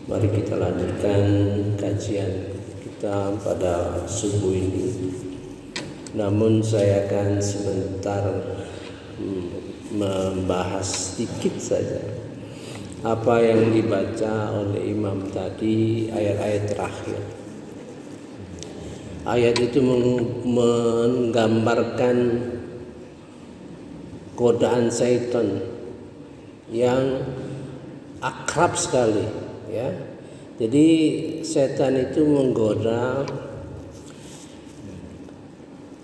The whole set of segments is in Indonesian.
Mari kita lanjutkan kajian kita pada subuh ini. Namun saya akan sebentar membahas sedikit saja apa yang dibaca oleh imam tadi, ayat-ayat terakhir. Ayat itu menggambarkan godaan syaitan yang akrab sekali, ya. Jadi setan itu menggoda.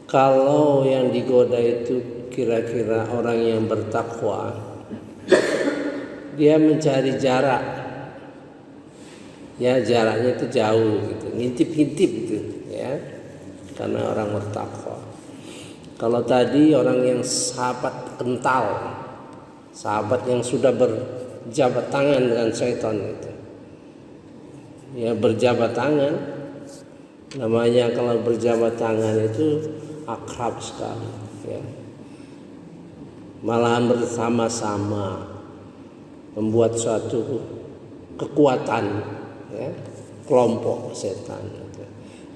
Kalau yang digoda itu kira-kira orang yang bertakwa, dia mencari jarak, ya jaraknya itu jauh gitu, ngintip-ngintip gitu, ya, karena orang bertakwa. Kalau tadi orang yang sahabat kental, sahabat yang sudah berjabat tangan dengan syaitan itu, ya berjabat tangan, namanya kalau berjabat tangan itu akrab sekali, ya. Malahan bersama-sama membuat suatu kekuatan, ya, kelompok setan gitu.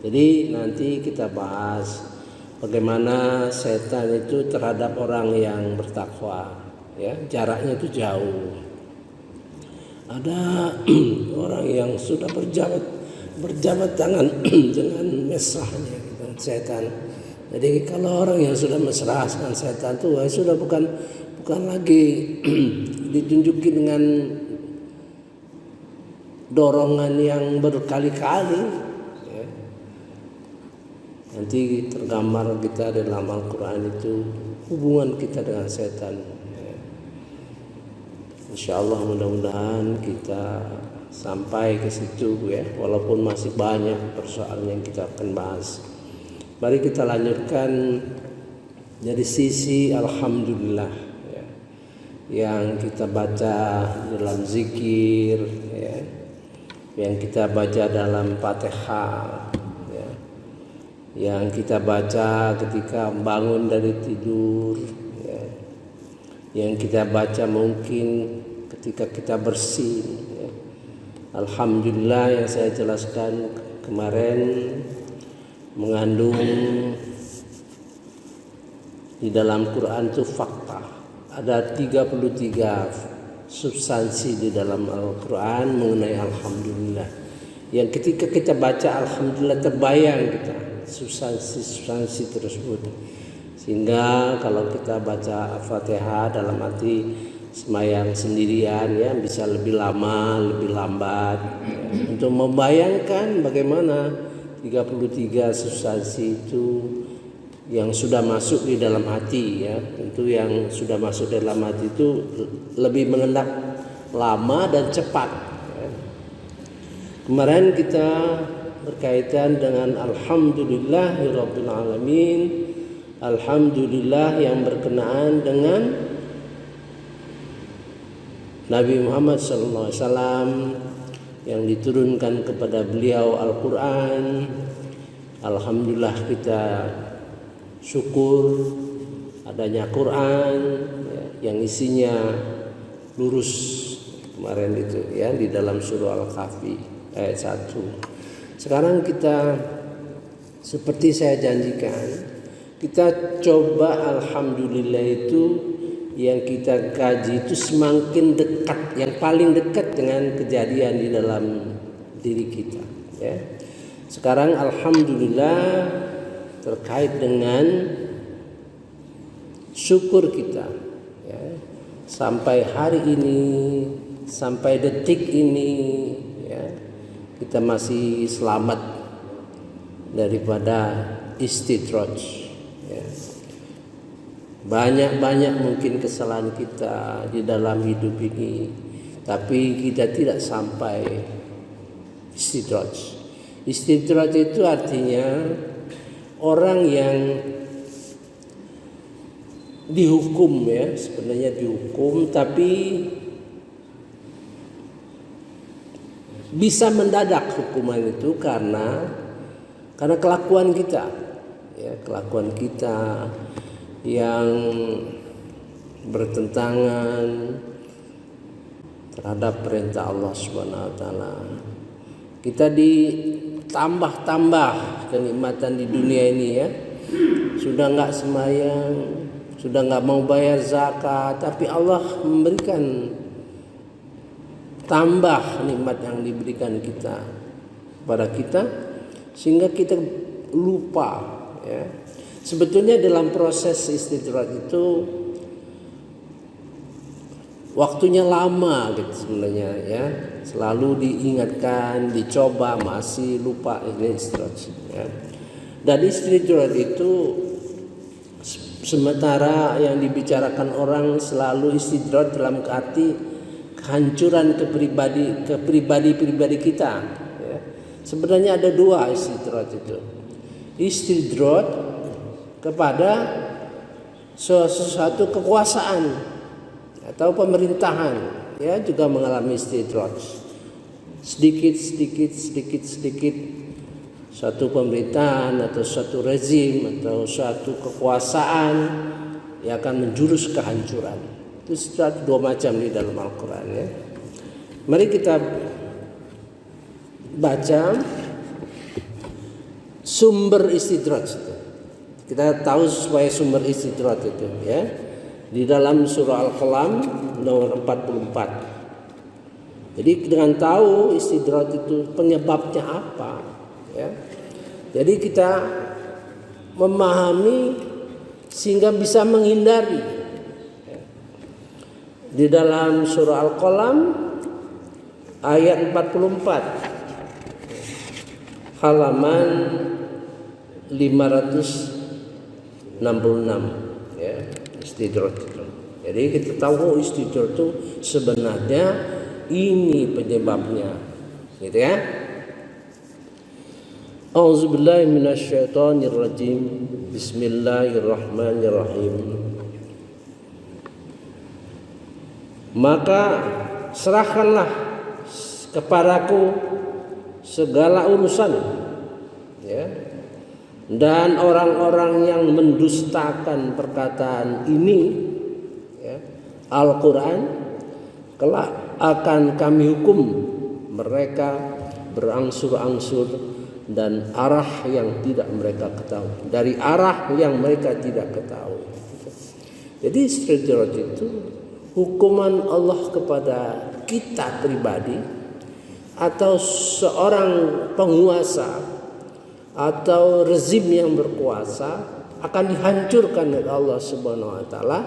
Jadi nanti kita bahas bagaimana setan itu terhadap orang yang bertakwa, ya, jaraknya itu jauh. Ada orang yang sudah berjabat tangan dengan mesrahnya dengan setan. Jadi kalau orang yang sudah mesra dengan setan itu sudah bukan lagi ditunjukin dengan dorongan yang berkali-kali, ya. Nanti tergambar kita dalam Al-Quran itu hubungan kita dengan setan, ya. Insya Allah mudah-mudahan kita sampai ke situ, ya, walaupun masih banyak persoalan yang kita akan bahas. Mari kita lanjutkan dari sisi alhamdulillah, ya, yang kita baca dalam zikir, ya, yang kita baca dalam Fatihah, ya, yang kita baca ketika bangun dari tidur, ya, yang kita baca mungkin ketika kita bersih, ya. Alhamdulillah yang saya jelaskan kemarin mengandung di dalam Quran itu fakta. Ada 33 substansi di dalam Al-Quran mengenai alhamdulillah. Yang ketika kita baca alhamdulillah terbayang kita substansi tersebut. Sehingga kalau kita baca Al-Fatihah dalam arti semayang sendirian, ya, bisa lebih lama, lebih lambat, ya, untuk membayangkan bagaimana 33 substansi itu yang sudah masuk di dalam hati, ya. Tentu yang sudah masuk dalam hati itu lebih mengendap lama dan cepat, ya. Kemarin kita berkaitan dengan alhamdulillahirabbil alamin, alhamdulillah yang berkenaan dengan Nabi Muhammad SAW yang diturunkan kepada beliau Al-Quran. Alhamdulillah kita syukur adanya Quran, ya, yang isinya lurus kemarin itu, ya, di dalam surah Al-Kahfi ayat 1. Sekarang kita seperti saya janjikan, kita coba alhamdulillah itu yang kita kaji itu semakin dekat, yang paling dekat dengan kejadian di dalam diri kita, ya. Sekarang alhamdulillah terkait dengan syukur kita, ya, sampai hari ini, sampai detik ini, ya, kita masih selamat daripada istidraj, ya. Banyak mungkin kesalahan kita di dalam hidup ini, tapi kita tidak sampai istidraj. Istidraj itu artinya orang yang dihukum, ya, sebenarnya dihukum tapi bisa mendadak hukuman itu karena kelakuan kita, ya, kelakuan kita yang bertentangan terhadap perintah Allah Subhanahu wa taala. Kita ditambah-tambah kenikmatan di dunia ini ya. Sudah enggak sembahyang, sudah enggak mau bayar zakat, tapi Allah memberikan tambah nikmat yang diberikan kepada kita sehingga kita lupa ya. Sebetulnya dalam proses istidraj itu waktunya lama gitu sebenarnya ya. Selalu diingatkan, dicoba, masih lupa ini istidraj ya. Dan istidraj itu sementara yang dibicarakan orang selalu istidraj dalam arti kehancuran kepribadi kita ya. Sebenarnya ada dua istidraj itu. Istidraj kepada sesuatu kekuasaan atau pemerintahan ya juga mengalami istidraj. Sedikit suatu pemerintahan atau suatu rezim atau suatu kekuasaan yang akan menjurus kehancuran. Itu istidraj dua macam di dalam Al-Quran ya. Mari kita baca sumber istidraj itu. Kita tahu supaya sumber istidraj itu ya. Di dalam surah Al-Qalam nomor 44. Jadi dengan tahu istidraj itu penyebabnya apa ya. Jadi kita memahami sehingga bisa menghindari. Di dalam surah Al-Qalam ayat 44 halaman 566 ya, istidraj itu. Jadi kita tahu istidraj itu sebenarnya ini penyebabnya gitu ya. A'udzubillahi minasyaitonirrajim. Bismillahirrahmanirrahim. Maka serahkanlah kepadaku segala urusan ya. Dan orang-orang yang mendustakan perkataan ini ya, Al-Quran kelak akan kami hukum mereka berangsur-angsur dan arah yang tidak mereka ketahui, dari arah yang mereka tidak ketahui. Jadi istidraj itu hukuman Allah kepada kita pribadi atau seorang penguasa atau rezim yang berkuasa akan dihancurkan oleh Allah Subhanahu wa taala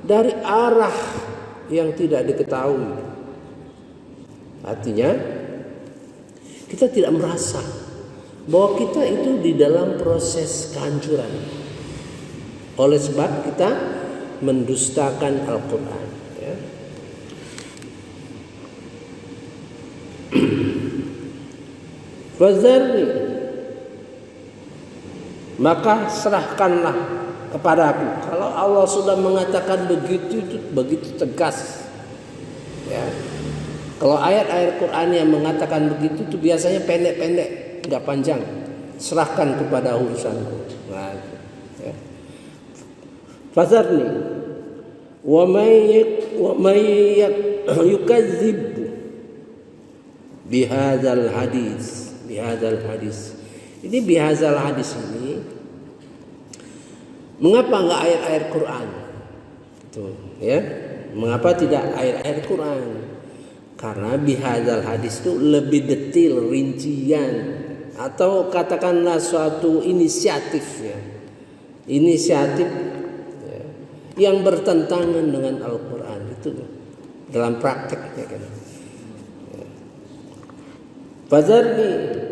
dari arah yang tidak diketahui. Artinya kita tidak merasa bahwa kita itu di dalam proses kehancuran oleh sebab kita mendustakan Al-Quran ya. Fazarni, maka serahkanlah kepadaku. Kalau Allah sudah mengatakan begitu, itu begitu tegas ya. Kalau ayat-ayat Quran yang mengatakan begitu itu biasanya pendek-pendek, enggak panjang. Serahkan kepada urusanku. Nah, ya. Fazarni wa may yukadzib bihadzal hadis. Ini bihadzal hadis ini mengapa enggak ayat-ayat Quran? Gitu, ya. Mengapa tidak ayat-ayat Quran? Karena bihadzal hadis itu lebih detail, rincian, atau katakanlah suatu inisiatif ya. Inisiatif ya, yang bertentangan dengan Al-Quran itu dalam prakteknya kan. Fazarni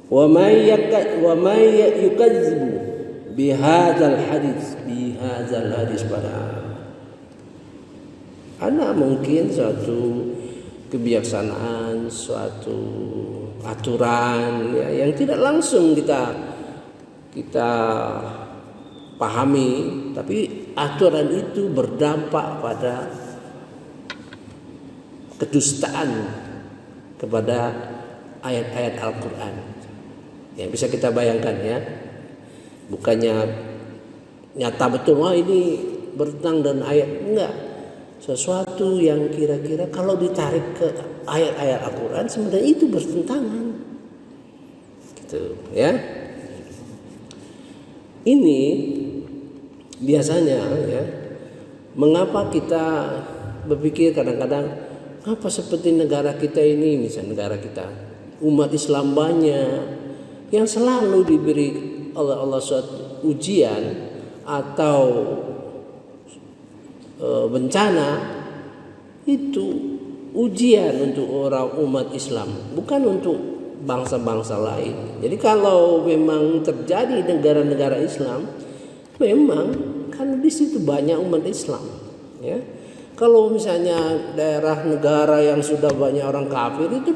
wa may yukadzibu bihadzal hadis pada ana mungkin suatu kebijaksanaan, suatu aturan ya, yang tidak langsung kita pahami, tapi aturan itu berdampak pada kedustaan kepada ayat-ayat Al-Quran. Yang bisa kita bayangkan ya, bukannya nyata betul ini bertentangan dengan ayat, enggak. sesuatu yang kira-kira kalau ditarik ke ayat-ayat Al-Quran sebenarnya itu bertentangan, gitu ya. Ini biasanya ya, mengapa kita berpikir kadang-kadang apa seperti negara kita ini, misalnya negara kita umat Islam banyak yang selalu diberi oleh Allah suatu ujian atau bencana, itu ujian untuk orang umat Islam, bukan untuk bangsa-bangsa lain. Jadi kalau memang terjadi negara-negara Islam, memang kan di situ banyak umat Islam, ya. Kalau misalnya daerah negara yang sudah banyak orang kafir itu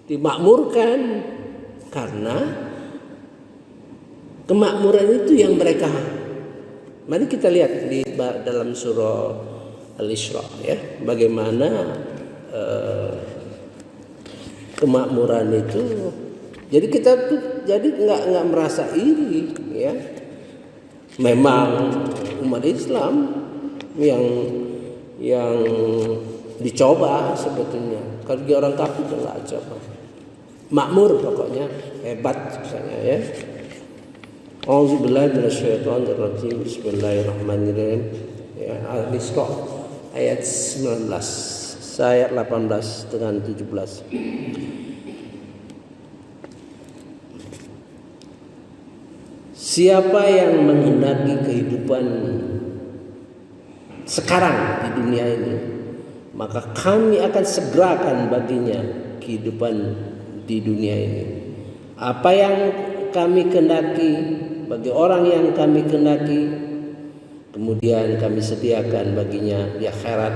dimakmurkan karena kemakmuran itu yang mereka. Mari kita lihat di dalam surah Al-Isra ya, bagaimana kemakmuran itu. Jadi kita tuh jadi nggak merasa iri ya. Memang umat Islam yang dicoba sebetulnya. Kalau orang kafir nggak coba. Makmur pokoknya hebat misalnya ya. Auzubillahi minasyaitonirrajim. Bismillahirrahmanirrahim. Ya, Al-Isra ayat 19, ayat 18 dengan 17. Siapa yang menghendaki kehidupan sekarang di dunia ini, maka kami akan segerakan baginya kehidupan di dunia ini. Apa yang kami kehendaki bagi orang yang kami kehendaki, kemudian kami sediakan baginya di akhirat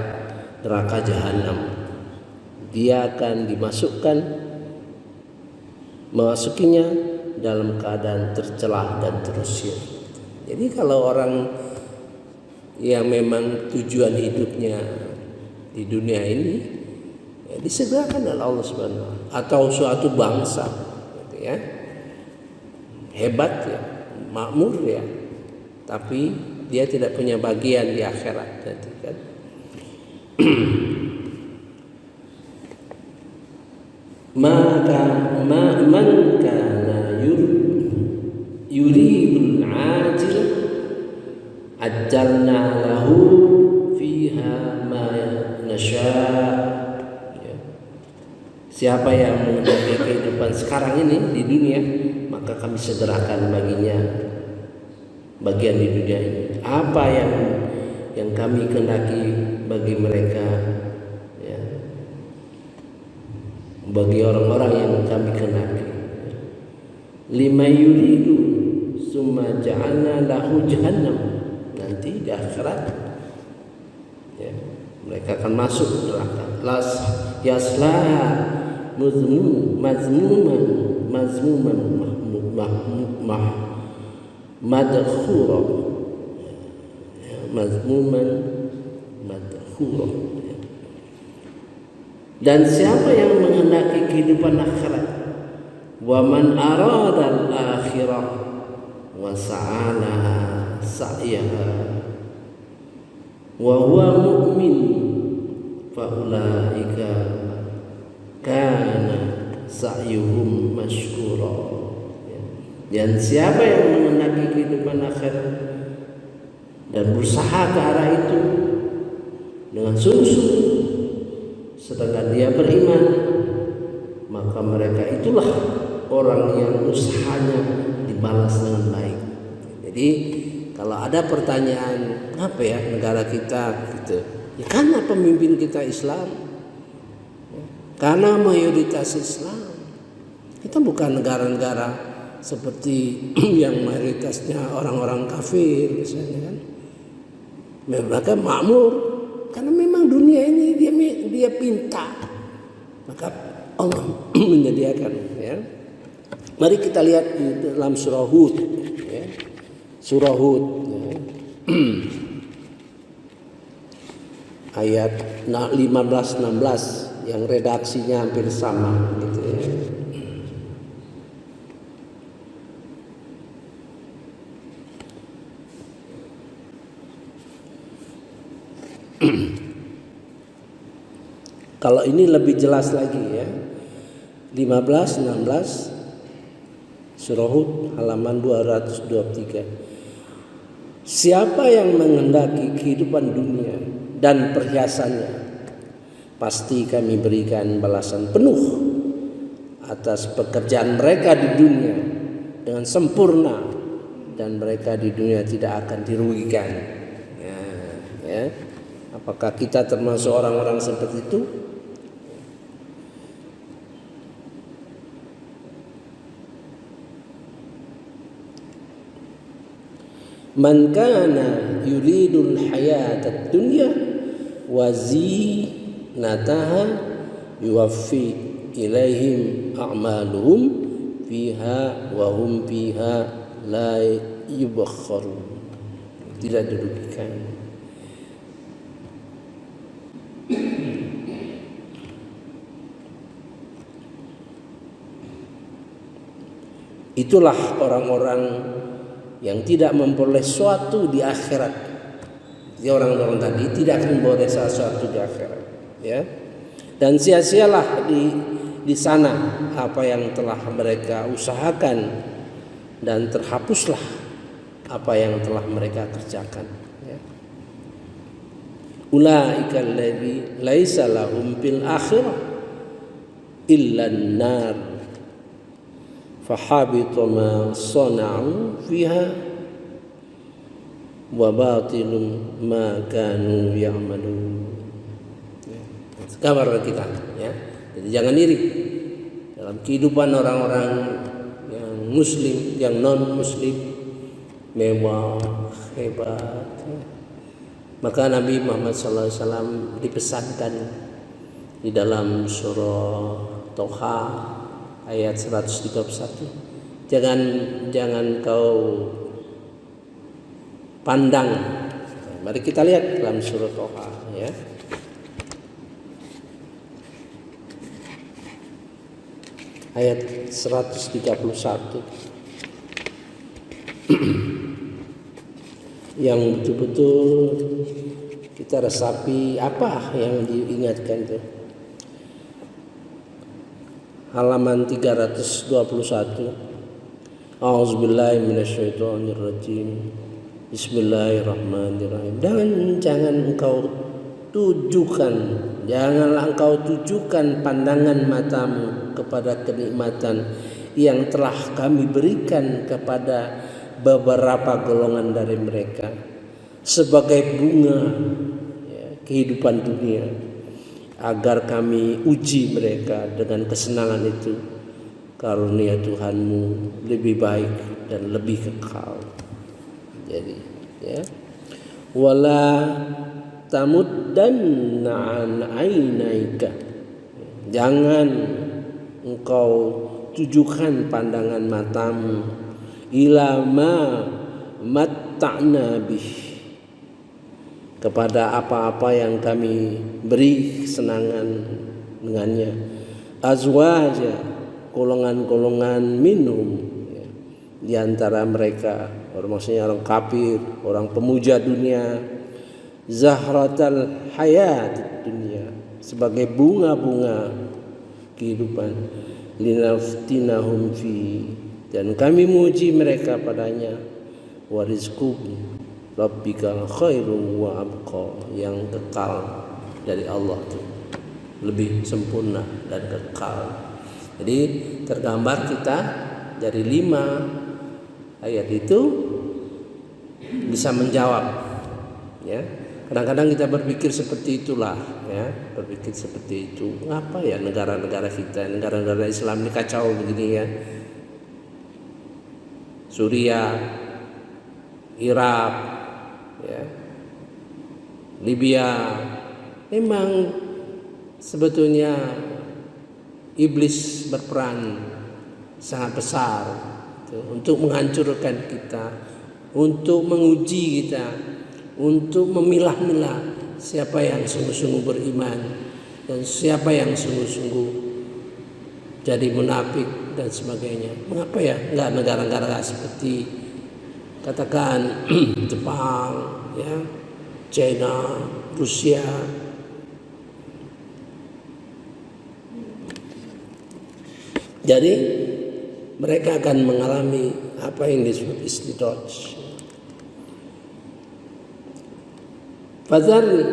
neraka jahanam. Dia akan memasukinya dalam keadaan tercelah dan terusir. Jadi kalau orang yang memang tujuan hidupnya di dunia ini ya disegerakan oleh Allah Subhanahu wa taala, atau suatu bangsa gitu ya, hebat ya, makmur ya, tapi dia tidak punya bagian di akhirat nanti kan. Maka man kana yuridul ajil ajjalna lahu fiha ma nasya. Siapa yang menghendaki kehidupan sekarang ini di dunia, maka kami segerakan baginya bagian di dunia ini. Apa yang kami kehendaki bagi mereka, ya, bagi orang-orang yang kami kehendaki. Lima yuridu summa ja'alna lahu jahannam. Nanti di akhirat ya, mereka akan masuk neraka. Las yaslaha mazmuman madkhura, mazmuman madkhura. Dan siapa yang menghendaki kehidupan akhirat, wa man arada al-akhirah wa sa'alaha sa'yaha wa huwa mu'min fa ulaika kana sa'yuhum mashkura. Dan siapa yang menghendaki kehidupan akhirat dan berusaha ke arah itu dengan sungguh-sungguh, sedangkan dia beriman, maka mereka itulah orang yang usahanya dibalas dengan baik. Jadi kalau ada pertanyaan, apa ya negara kita gitu, ya karena pemimpin kita Islam, karena mayoritas Islam. Kita bukan negara-negara seperti yang mayoritasnya orang-orang kafir misalnya kan. Mereka makmur karena memang dunia ini dia pinta, maka Allah menyediakan ya. Mari kita lihat di dalam surah Hud ya. Surah Hud ya. Ayat 15-16 yang redaksinya hampir sama gitu ya. Kalau ini lebih jelas lagi ya. 15, 16 Surah Hud halaman 223. Siapa yang menghendaki kehidupan dunia dan perhiasannya, pasti kami berikan balasan penuh atas pekerjaan mereka di dunia dengan sempurna, dan mereka di dunia tidak akan dirugikan. Ya. Apakah kita termasuk orang-orang seperti itu? Man kana yuridul hayatad dunya wa zinataha yuwaffi ilaihim a'maluhum fiha wa hum fiha la yubakharun. Tidak dirugikan. Itulah orang-orang yang tidak memperoleh sesuatu di akhirat. Jadi orang-orang tadi tidak akan memperoleh sesuatu di akhirat, ya. Dan sia-sialah di sana apa yang telah mereka usahakan, dan terhapuslah apa yang telah mereka kerjakan, ya. Ulaika allazi laisa lahum fil akhirah illa an-nar fahabita ma sana'u fiha wa batilun ma kanu ya'malun. Kabar kita, ya. Jadi jangan iri dalam kehidupan orang-orang yang muslim, yang non muslim, mewah, hebat, ya. Maka Nabi Muhammad SAW dipesankan di dalam surah Toha ayat 131, jangan kau pandang. Mari kita lihat dalam surah Toha, ya. Ayat 131 yang betul-betul kita resapi apa yang diingatkan itu. Halaman 321. A'udzubillahi minasyaitonirrajim. Bismillahirrahmanirrahim. Janganlah engkau tujukan pandangan matamu kepada kenikmatan yang telah kami berikan kepada beberapa golongan dari mereka sebagai bunga, ya, kehidupan dunia, agar kami uji mereka dengan kesenangan itu. Karunia Tuhanmu lebih baik dan lebih kekal. Jadi, ya, wala tamuddanna an ainaika, jangan engkau tujukan pandangan matamu ila ma matta'na bih, kepada apa-apa yang kami beri kesenangan dengannya, azwaja, golongan-golongan minhum, ya, di antara mereka, maksudnya orang kafir, orang pemuja dunia, zahratal hayat dunia, sebagai bunga-bunga kehidupan, linaftinahum fi, dan kami menguji mereka padanya, warizquhum rabbika khairum wa abqa, yang kekal dari Allah itu lebih sempurna dan kekal. Jadi tergambar kita dari 5 ayat itu bisa menjawab, ya. Kadang-kadang kita berpikir seperti itulah, ya, berpikir seperti itu. Ngapa ya negara-negara kita, negara-negara Islam ini kacau begini, ya. Suriah, Irak, ya, Libya, memang sebetulnya iblis berperan sangat besar untuk menghancurkan kita, untuk menguji kita, untuk memilah-milah siapa yang sungguh-sungguh beriman dan siapa yang sungguh-sungguh jadi munafik dan sebagainya. Mengapa ya enggak negara-negara seperti katakan Jepang, ya, China, Rusia. Jadi mereka akan mengalami apa yang disebut istidraj. Fadharni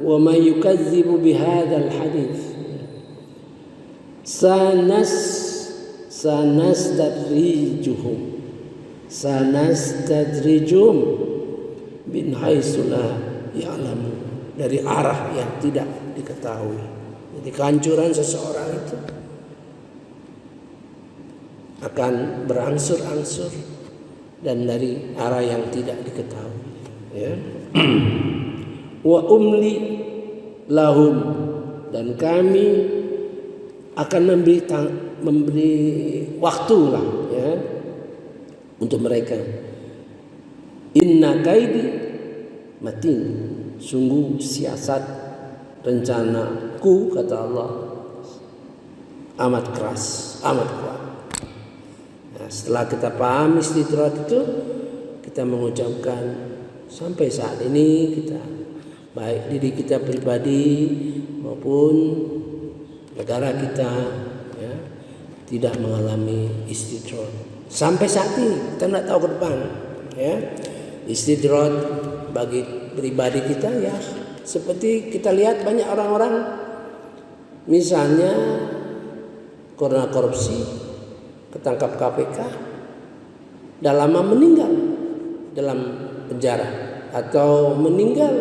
wa man yukadzibu bihadzal hadits sanastadrijuhum min haitsu la ya'lamun, dari arah yang tidak diketahui. Jadi kehancuran seseorang itu akan berangsur-angsur dan dari arah yang tidak diketahui, ya. Wa umli lahum, dan kami akan memberi waktu lah, ya, untuk mereka. Inna kaidi matin, sungguh siasat rencanaku, kata Allah, amat keras, amat kuat. Nah, setelah kita paham istidraj itu, kita mengucapkan sampai saat ini kita, baik diri kita pribadi maupun negara kita, ya, tidak mengalami istidraj sampai saat ini. Kita tidak tahu ke depan, ya. Istidraj bagi pribadi kita, ya, seperti kita lihat banyak orang-orang misalnya karena korupsi ketangkap KPK, dah lama meninggal dalam penjara atau meninggal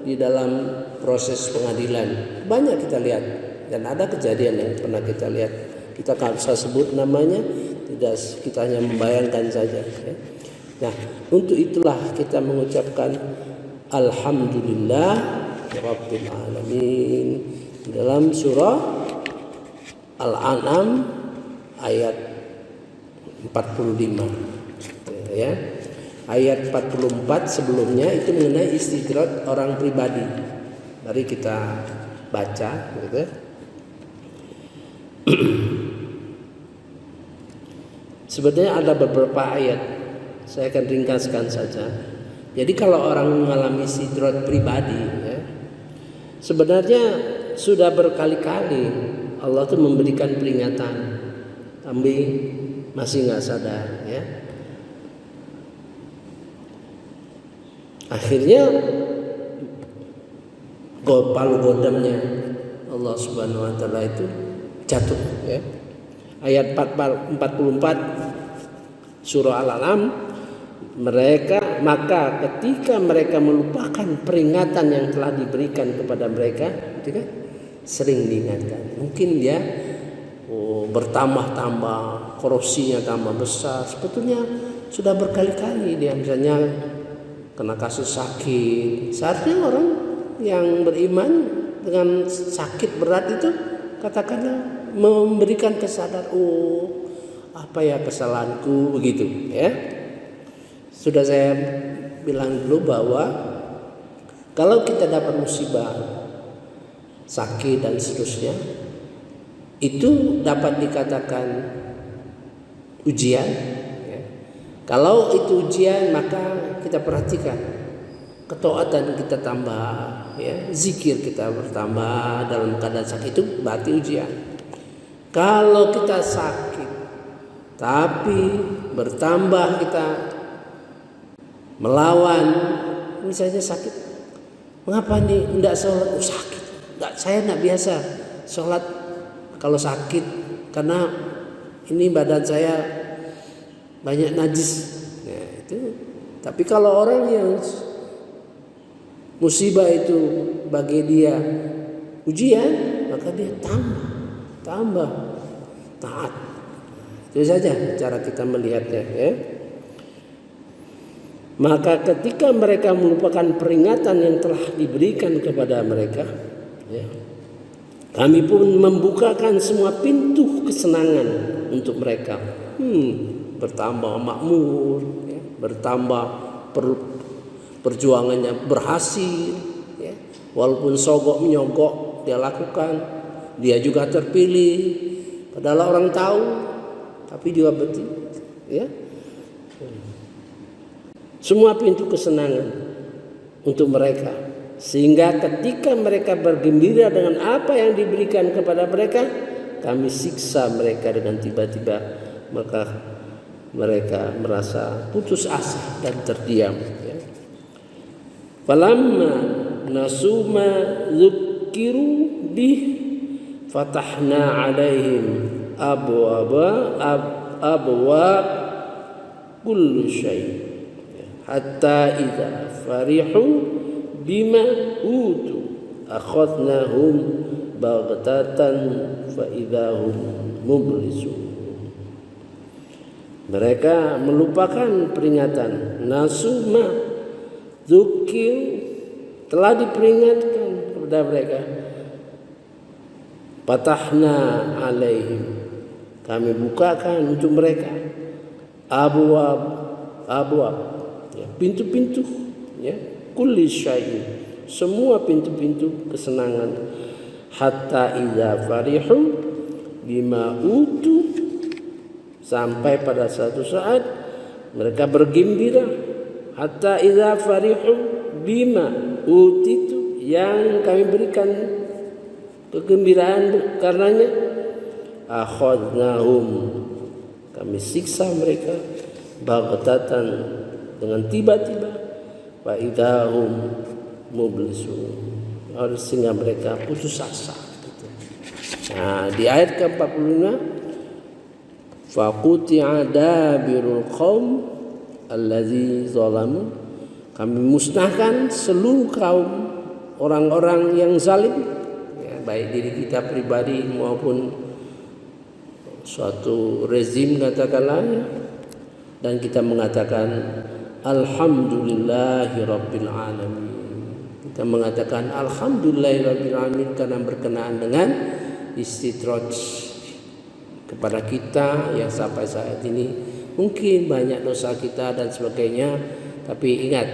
di dalam proses pengadilan. Banyak kita lihat, dan ada kejadian yang pernah kita lihat. Kita tak usah sebut namanya, tidak, kita hanya membayangkan saja, ya. Nah, untuk itulah kita mengucapkan alhamdulillah rabbil alamin di dalam surah Al-An'am ayat 45, ya. Ayat 44 sebelumnya itu mengenai istidraj orang pribadi. Mari kita baca, gitu. Sebenarnya ada beberapa ayat, saya akan ringkaskan saja. Jadi kalau orang mengalami istidraj pribadi, ya, sebenarnya sudah berkali-kali Allah tuh memberikan peringatan, tapi masih nggak sadar, ya. Akhirnya palu godamnya Allah Subhanahu wa taala itu jatuh, ya. Ayat 44 surah Al-An'am, maka ketika mereka melupakan peringatan yang telah diberikan kepada mereka, gitu kan, sering diingatkan. Mungkin dia bertambah-tambah, korupsinya tambah besar. Sebetulnya sudah berkali-kali dia misalnya kena kasus sakit. Seharusnya orang yang beriman dengan sakit berat itu katakanlah memberikan kesadaran, apa ya kesalahanku, begitu, ya. Sudah saya bilang dulu bahwa kalau kita dapat musibah, sakit dan seterusnya, itu dapat dikatakan ujian, ya. Kalau itu ujian, maka kita perhatikan ketaatan kita tambah, ya, zikir kita bertambah dalam keadaan sakit, itu berarti ujian. Kalau kita sakit tapi bertambah kita melawan, misalnya sakit, mengapa nih tidak sholat? Sakit, saya tidak biasa sholat kalau sakit karena ini badan saya banyak najis, ya, itu. Tapi kalau orang yang musibah itu bagi dia ujian, maka dia tambah taat. Itu saja cara kita melihatnya, ya. Maka ketika mereka melupakan peringatan yang telah diberikan kepada mereka, ya, kami pun membukakan semua pintu kesenangan untuk mereka. Bertambah makmur, ya, bertambah perjuangannya berhasil, ya. Walaupun sogok menyogok dia lakukan, dia juga terpilih. Padahal orang tahu, tapi juga betul, ya. Semua pintu kesenangan untuk mereka, sehingga ketika mereka bergembira dengan apa yang diberikan kepada mereka, kami siksa mereka dengan tiba-tiba, maka mereka merasa putus asa dan terdiam. Falamma nasuma dzukkiru bih fatahna alaihim abwaab kullu syai hatta idza farihu bima utu akhadnahum baghtatan fa idahum mublisun. Mereka melupakan peringatan. Nasuma dzukir, telah diperingatkan kepada mereka. Patahna alaihim, kami bukakan untuk mereka abwab, ya, pintu-pintu, ya, kulli syai', semua pintu-pintu kesenangan. Hatta idza farihu bima utu, sampai pada suatu saat mereka bergembira. Hatta idza farihu bima utitu, yang kami berikan kegembiraan karenanya, akhadnahum, kami siksa mereka baghtatan, dengan tiba-tiba, fa idahum mublisun, sehingga mereka putus asa. Nah, di ayat ke-45, faquti'a dabirul qaum allazi zalamu, kami musnahkan seluruh kaum orang-orang yang zalim, ya, baik diri kita pribadi maupun suatu rezim katakanlah, ya. Dan kita mengatakan alhamdulillahi rabbil alamin. Kita mengatakan alhamdulillahi rabbil alamin karena berkenaan dengan istidraj kepada kita yang sampai saat ini mungkin banyak dosa kita dan sebagainya, tapi ingat,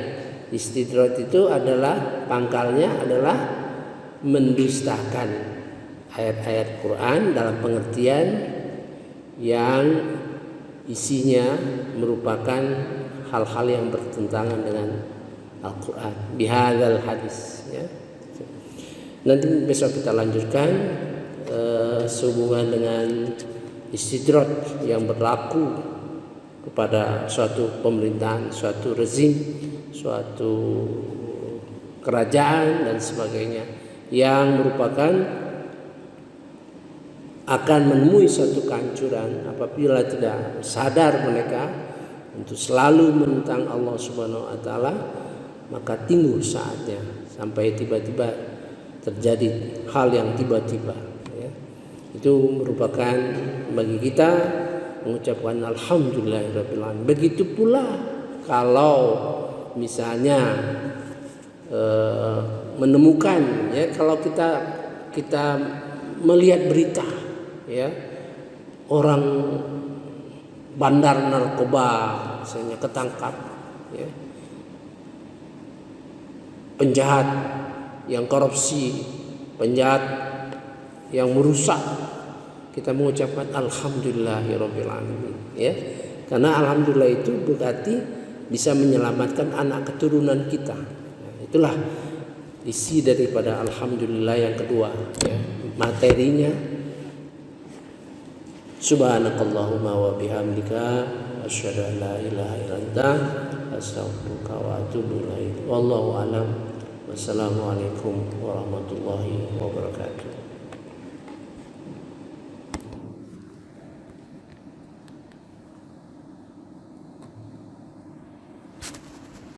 istidraj itu adalah pangkalnya adalah mendustakan ayat-ayat Quran dalam pengertian yang isinya merupakan hal-hal yang bertentangan dengan Al-Quran, bihadzal hadis, ya. Nanti besok kita lanjutkan sehubungan dengan istidraj yang berlaku kepada suatu pemerintahan, suatu rezim, suatu kerajaan dan sebagainya, yang merupakan akan menemui suatu kehancuran apabila tidak sadar mereka untuk selalu menentang Allah Subhanahu wa taala. Maka timbul saatnya sampai tiba-tiba terjadi hal yang tiba-tiba, ya. Itu merupakan bagi kita mengucapkan alhamdulillahirabbil alamin. Begitu pula kalau misalnya menemukan, ya, kalau kita melihat berita, ya, orang bandar narkoba misalnya ketangkap, ya, penjahat yang korupsi, penjahat yang merusak, kita mengucapkan alhamdulillahirabbil alamin, ya. Karena alhamdulillah itu berarti bisa menyelamatkan anak keturunan kita. Nah, itulah isi daripada alhamdulillah yang kedua, ya. Materinya subhanakallahumma wa bihamdika asyhadu an la ilaha illa anta astaghfiruka wa atubu ilaik. Wallahu a'lam. Wassalamualaikum warahmatullahi wabarakatuh.